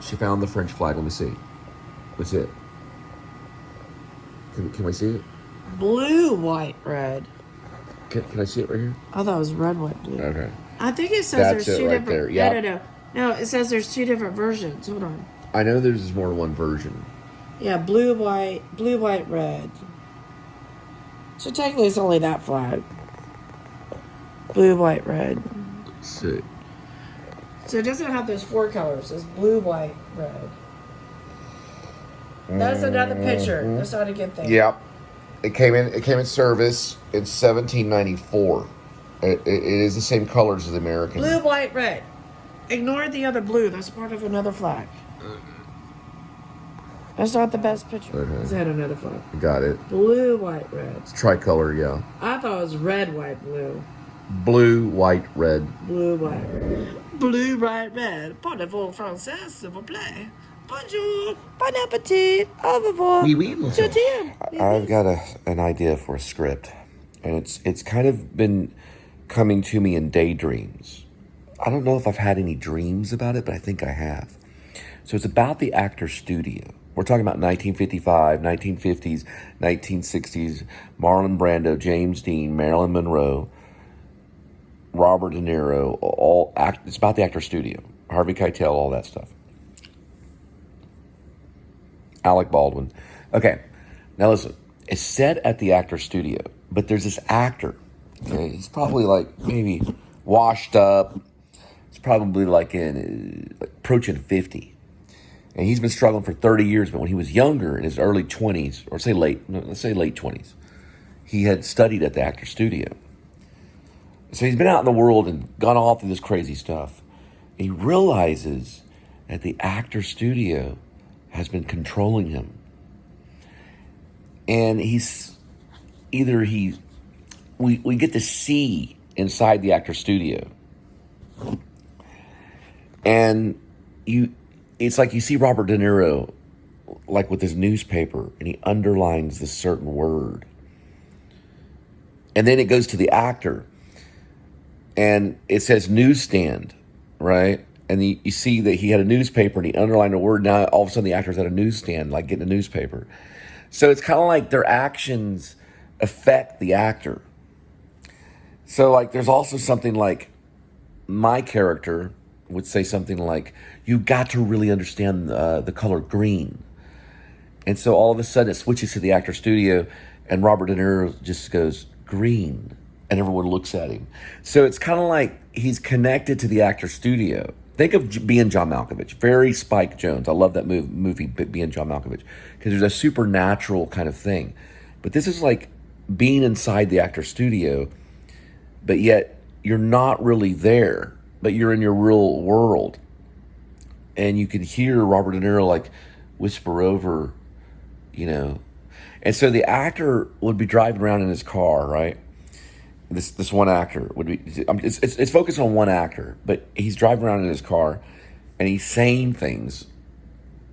She found the French flag. Let me see. Let's see it. Can we see it? Blue, white, red. Can I see it right here? I thought it was red, white, blue. Okay. I think it says That's there's it two right different. there. Yep. No, it says there's two different versions. Hold on. I know there's more than one version. Yeah, blue, white, red. So technically it's only that flag. Blue, white, red. Let's see. So it doesn't have those four colors. It's blue, white, red. That's another picture. That's not a good thing. Yep. It came in service in 1794. It is the same colors as the American. Blue, white, red. Ignore the other blue. That's part of another flag. That's not the best picture. Okay. Is that another flag? Got it. Blue, white, red. It's tricolor, yeah. I thought it was red, white, blue. Blue, white, red. Blue, white, red. Blue, white, red. Parlez-vous français, s'il vous plaît? Bonjour, bon appétit, au revoir. Oui, oui, monsieur. I've got an idea for a script, and it's kind of been coming to me in daydreams. I don't know if I've had any dreams about it, but I think I have. So it's about the actor studio. We're talking about 1955, 1950s, 1960s, Marlon Brando, James Dean, Marilyn Monroe, Robert De Niro, it's about the actor studio. Harvey Keitel, all that stuff. Alec Baldwin. Okay, now listen. It's set at the actor studio, but there's this actor. Okay, he's probably like maybe washed up. It's probably like approaching 50. And he's been struggling for 30 years, but when he was younger, in his early 20s, or let's say late 20s, he had studied at the actor studio. So he's been out in the world and gone all through this crazy stuff. He realizes that the actor studio has been controlling him. And we get to see inside the actor studio. And it's like you see Robert De Niro like with his newspaper, and he underlines this certain word. And then it goes to the actor, and it says newsstand, right? And you see that he had a newspaper and he underlined a word. Now all of a sudden the actor's at a newsstand, like getting a newspaper. So it's kind of like their actions affect the actor. So like there's also something like my character would say something like, you got to really understand the color green. And so all of a sudden it switches to the actor studio and Robert De Niro just goes, green. And everyone looks at him. So it's kind of like he's connected to the actor studio. Think of being John Malkovich, very Spike Jonze. I love that movie, being John Malkovich, because there's a supernatural kind of thing. But this is like being inside the actor studio, but yet you're not really there, but you're in your real world. And you can hear Robert De Niro like whisper over, And so the actor would be driving around in his car, right? This one actor would be, it's focused on one actor, but he's driving around in his car and he's saying things.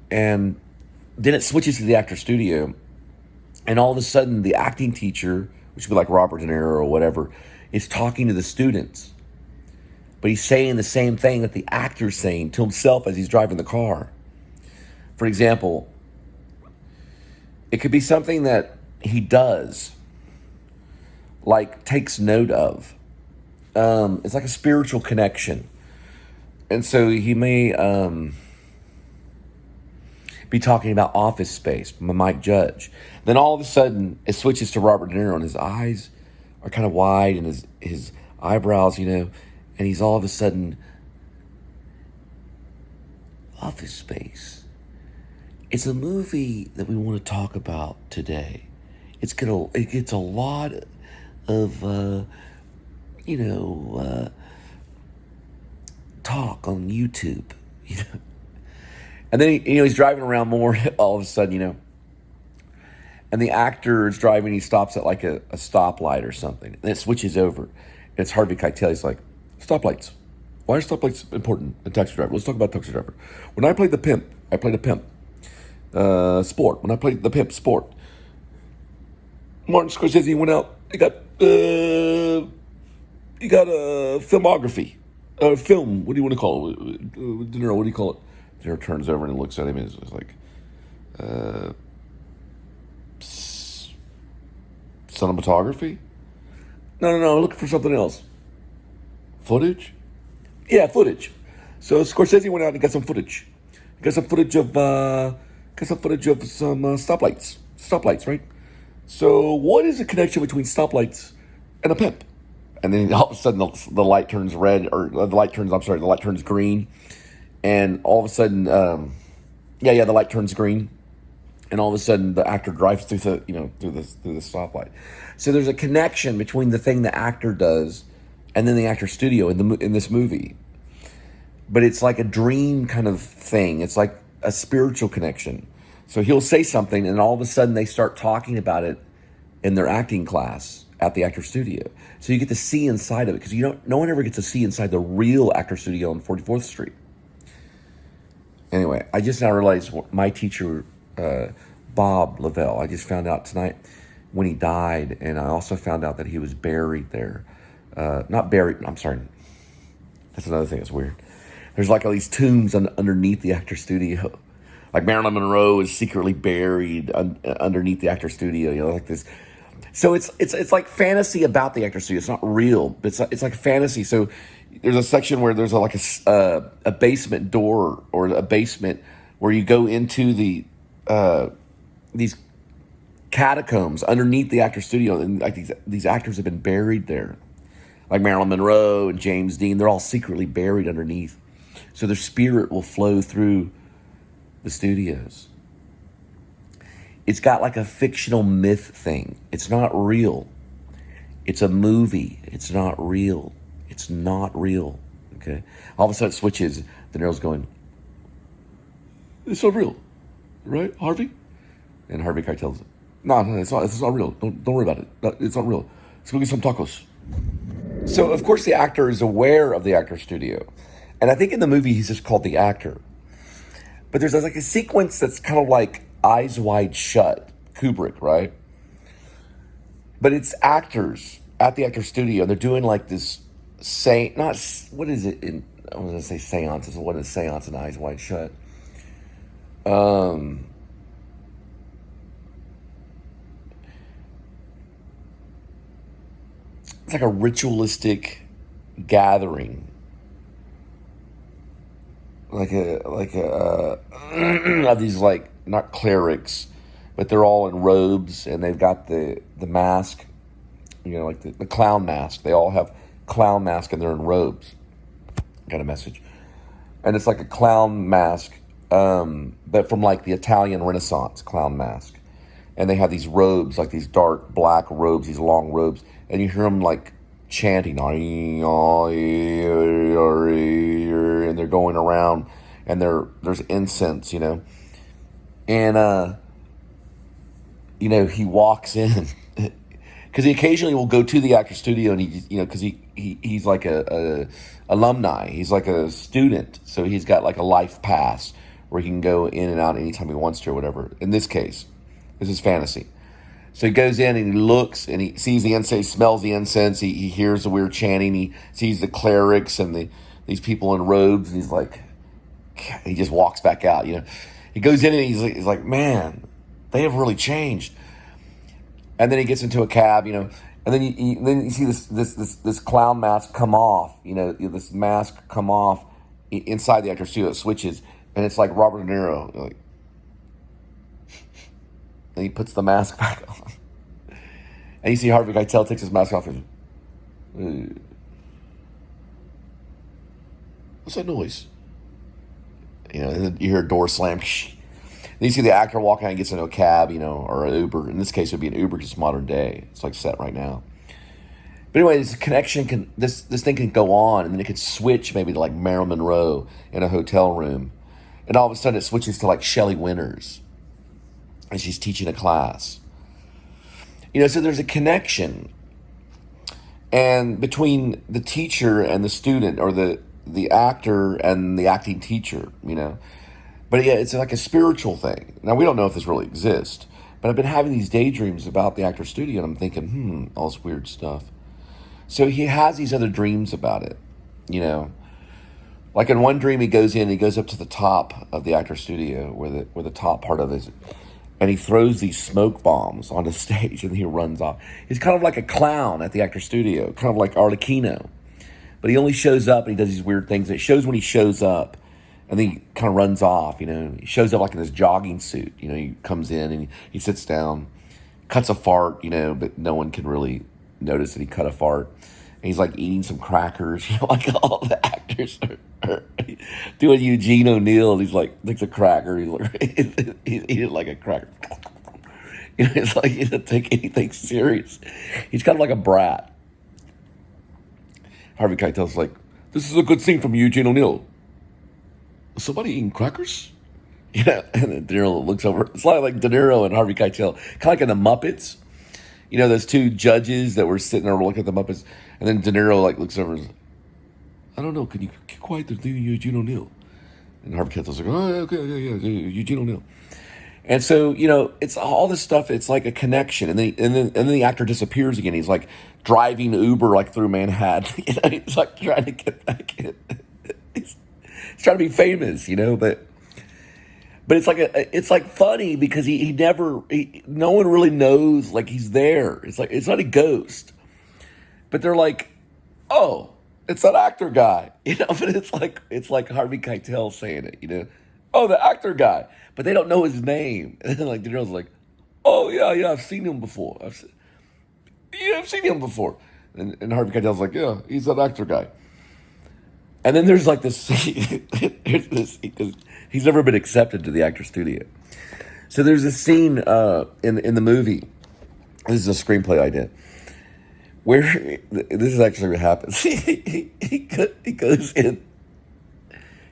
And then it switches to the actor studio. And all of a sudden the acting teacher, which would be like Robert De Niro or whatever, is talking to the students. But he's saying the same thing that the actor's saying to himself as he's driving the car. For example, it could be something that he does, like takes note of. It's like a spiritual connection. And so he may be talking about Office Space, Mike Judge. Then all of a sudden it switches to Robert De Niro and his eyes are kind of wide and his eyebrows, and he's all of a sudden, Office Space. It's a movie that we want to talk about today. It gets a lot of, talk on YouTube, And then, he's driving around more all of a sudden, And the actor is driving, he stops at like a stoplight or something. And it switches over. And it's Harvey Keitel. He's like, stoplights. Why are stoplights important? A taxi driver. Let's talk about taxi driver. When I played the pimp, I played a pimp. Sport. When I played the pimp, sport. Martin Scorsese went out. He got a filmography. Film. What do you want to call it? De Niro, what do you call it? Sarah turns over and looks at him and is like, cinematography? No, looking for something else. Footage? Yeah, footage. So Scorsese went out and got some footage. Got some footage of some stoplights. Stoplights, right? So what is the connection between stoplights and a pimp? And then all of a sudden the light turns red, or the light turns green. And all of a sudden, the light turns green. And all of a sudden the actor drives through the stoplight. So there's a connection between the thing the actor does and then the actor's studio in this movie. But it's like a dream kind of thing. It's like a spiritual connection. So he'll say something, and all of a sudden they start talking about it in their acting class at the actor studio. So you get to see inside of it, because no one ever gets to see inside the real actor studio on 44th Street. Anyway, I just now realized my teacher, Bob Lavelle, I just found out tonight when he died, and I also found out that he was buried there. Not buried, I'm sorry. That's another thing that's weird. There's like all these tombs underneath the actor studio. Like Marilyn Monroe is secretly buried underneath the actor studio, like this. So it's like fantasy about the actor studio. It's not real, but it's like fantasy. So there's a section where there's a basement door, or a basement where you go into these catacombs underneath the actor studio, and like these actors have been buried there. Like Marilyn Monroe and James Dean, they're all secretly buried underneath. So their spirit will flow through the studios. It's got like a fictional myth thing. It's not real. It's a movie. It's not real. It's not real. Okay? All of a sudden it switches. De Niro's going, it's not real. Right, Harvey? And Harvey Keitel tells, no, it's not real. Don't worry about it. It's not real. Let's go get some tacos. So, of course, the actor is aware of the actor studio. And I think in the movie, he's just called the actor. But there's like a sequence that's kind of like Eyes Wide Shut, Kubrick, right? But it's actors at the actor studio. They're doing like this, I was going to say seances. What is seance in Eyes Wide Shut? It's like a ritualistic gathering. Like a of these, like, not clerics, but they're all in robes, and they've got the mask, like the clown mask. They all have clown mask, and they're in robes. Got a message. And it's like a clown mask, but from like the Italian Renaissance clown mask. And they have these robes, like these dark black robes, these long robes, and you hear them like chanting, and they're going around, and there's incense, and he walks in because he occasionally will go to the actor studio, and he because he's like a alumni, he's like a student, so he's got like a life pass where he can go in and out anytime he wants to or whatever. In this case, this is fantasy. So he goes in and he looks and he sees the incense, he smells the incense, he hears the weird chanting, he sees the clerics and these people in robes, and he's like, he just walks back out, He goes in and he's like, man, they have really changed. And then he gets into a cab, and then you see this clown mask come off, this mask come off inside the actor studio. It switches, and it's like Robert De Niro, like, and he puts the mask back on. And you see Harvey Keitel takes his mask off and what's that noise? And then you hear a door slam. Then you see the actor walk out and gets into a cab, or an Uber. In this case, it would be an Uber because it's modern day. It's like set right now. But anyway, this connection this thing can go on, and then it could switch maybe to like Marilyn Monroe in a hotel room. And all of a sudden it switches to like Shelley Winters. And she's teaching a class. So there's a connection. And between the teacher and the student, or the actor and the acting teacher, But yeah, it's like a spiritual thing. Now, we don't know if this really exists, but I've been having these daydreams about the actor studio, and I'm thinking, all this weird stuff. So he has these other dreams about it, Like in one dream, he goes in, he goes up to the top of the actor studio where the top part of it is, and he throws these smoke bombs on the stage, and he runs off. He's kind of like a clown at the actor studio, kind of like Arlecchino, but he only shows up and he does these weird things. It shows when he shows up, and then he kind of runs off. You know, he shows up like in this jogging suit. You know, he comes in and he sits down, cuts a fart. You know, but no one can really notice that he cut a fart. And he's like eating some crackers, you know, like all the actors are doing Eugene O'Neill. He's like a cracker. He's like he's eating like a cracker. You know, it's like he doesn't take anything serious. He's kind of like a brat. Harvey Keitel's like, this is a good scene from Eugene O'Neill. Somebody eating crackers? Yeah, and then De Niro looks over. It's like De Niro and Harvey Keitel, kind of like in the Muppets. You know, those two judges that were sitting there looking at the Muppets, and then De Niro like looks over and says, I don't know, can you keep quiet to do Eugene O'Neill? And Harvey Keitel's like, oh, okay, yeah, Eugene O'Neill. And so, you know, it's all this stuff, it's like a connection. And then the actor disappears again. He's like driving Uber like through Manhattan. You know, he's like trying to get back in. He's trying to be famous, you know, but it's like funny because no one really knows like he's there. It's like, it's not a ghost, but they're like, oh, it's that actor guy, you know. But it's like Harvey Keitel saying it, you know. Oh, the actor guy, but they don't know his name. And then like the girl's like, oh yeah, I've seen him before. I've seen him before. And Harvey Keitel's like, yeah, he's that actor guy. And then there's like this scene, because he's never been accepted to the actor studio. So there's a scene in the movie. This is a screenplay I did, where this is actually what happens. He goes in,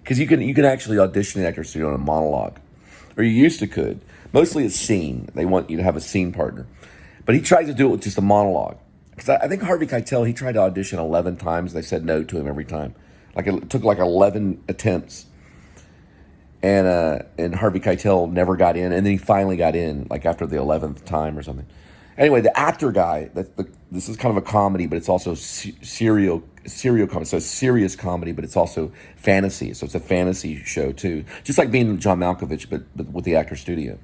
because you can actually audition in the actor studio on a monologue, or you used to could. Mostly it's scene. They want you to have a scene partner, but he tries to do it with just a monologue. Because I think Harvey Keitel, he tried to audition 11 times. They said no to him every time. Like it took like 11 attempts, and Harvey Keitel never got in, and then he finally got in like after the 11th time or something. Anyway, the actor guy, this is kind of a comedy, but it's also serial comedy. So it's serious comedy, but it's also fantasy. So it's a fantasy show too, just like being John Malkovich, but with the actor studio.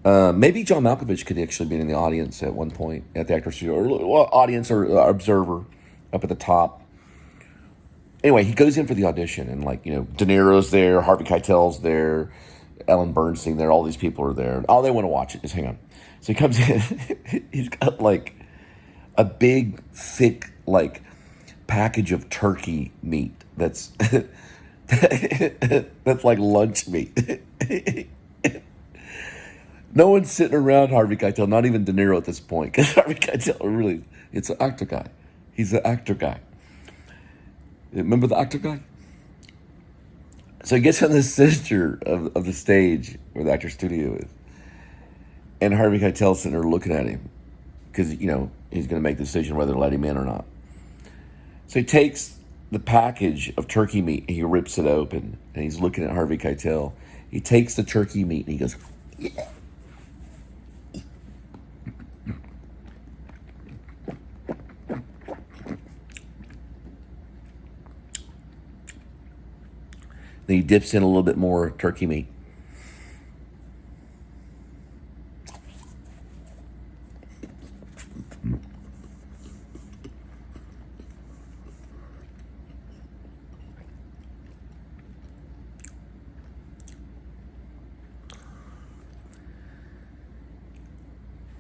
Maybe John Malkovich could actually be in the audience at one point at the actor studio, or audience or observer up at the top. Anyway, he goes in for the audition, and like, you know, De Niro's there, Harvey Keitel's there, Ellen Bernstein there, all these people are there. Oh, they want to watch it. Just hang on. So he comes in. He's got like a big, thick, like package of turkey meat. That's that's like lunch meat. No one's sitting around Harvey Keitel, not even De Niro at this point, because Harvey Keitel really, it's an actor guy. He's an actor guy. Remember the actor guy? So he gets on the center of the stage where the actor studio is. And Harvey Keitel's sitting there looking at him because, you know, he's going to make the decision whether to let him in or not. So he takes the package of turkey meat and he rips it open. And he's looking at Harvey Keitel. He takes the turkey meat and he goes, yeah. Then he dips in a little bit more turkey meat.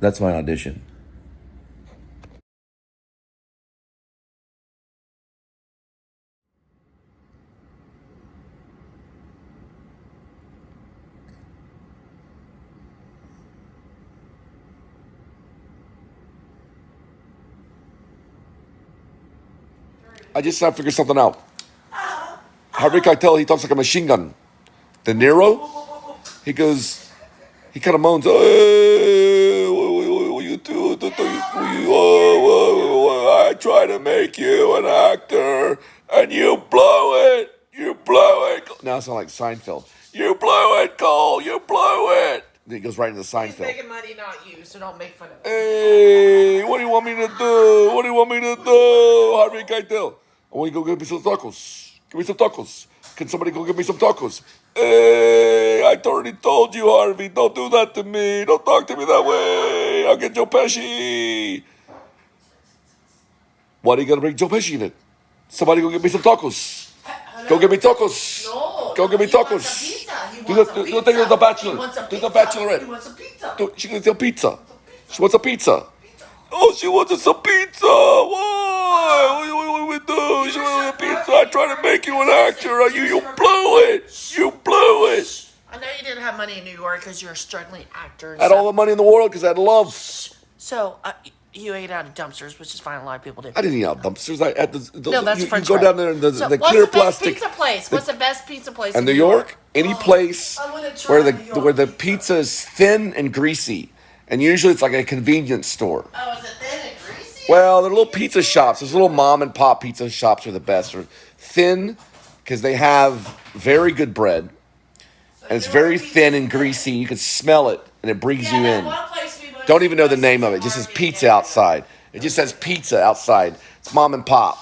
That's my audition. I just have to figure something out. Harvey Keitel, he talks like a machine gun. De Niro, he goes, he kind of moans, hey, what you do? I try to make you an actor, and you blow it. You blow it. Now I sound like Seinfeld. You blow it, Cole. You blow it. Then he goes right into Seinfeld. He's making money, not you, so don't make fun of him. Hey, what do you want me to do? What do you want me to do, Harvey Keitel? I want you to go get me some tacos. Give me some tacos. Can somebody go get me some tacos? Hey, I already told you, Harvey. Don't do that to me. Don't talk to me that way. I'll get Joe Pesci. Why are you gonna bring Joe Pesci in it? Somebody go get me some tacos. Go get me tacos. No. Go get me He wants tacos. some pizza. He Do wants the some thing with the pizza. Bachelor. He wants some Do the pizza. Bachelorette. He wants some pizza. She gets some pizza. She wants a pizza. Oh, she wants some pizza. Why? What do we do? She wants a pizza. I tried to make you an actor. You blew it. You blew it. I know you didn't have money in New York because you're a struggling actor. I had all the money in the world because I had love. So you ate out of dumpsters, which is fine. A lot of people do. I didn't eat out dumpsters. I had No, that's you French go fry. down there and the So clear what's the best plastic. pizza place? What's the best pizza place In New York, any place I wanna try where the New York where the pizza. pizza is thin and greasy, and usually it's like a convenience store. Oh, is it thin and greasy? Well, they're little pizza shops. Those little mom and pop pizza shops are the best. They're thin because they have very good bread, and it's very thin and greasy. You can smell it, and it brings you in. Don't even know the name of it. It just says pizza outside. It just says pizza outside. It's mom and pop.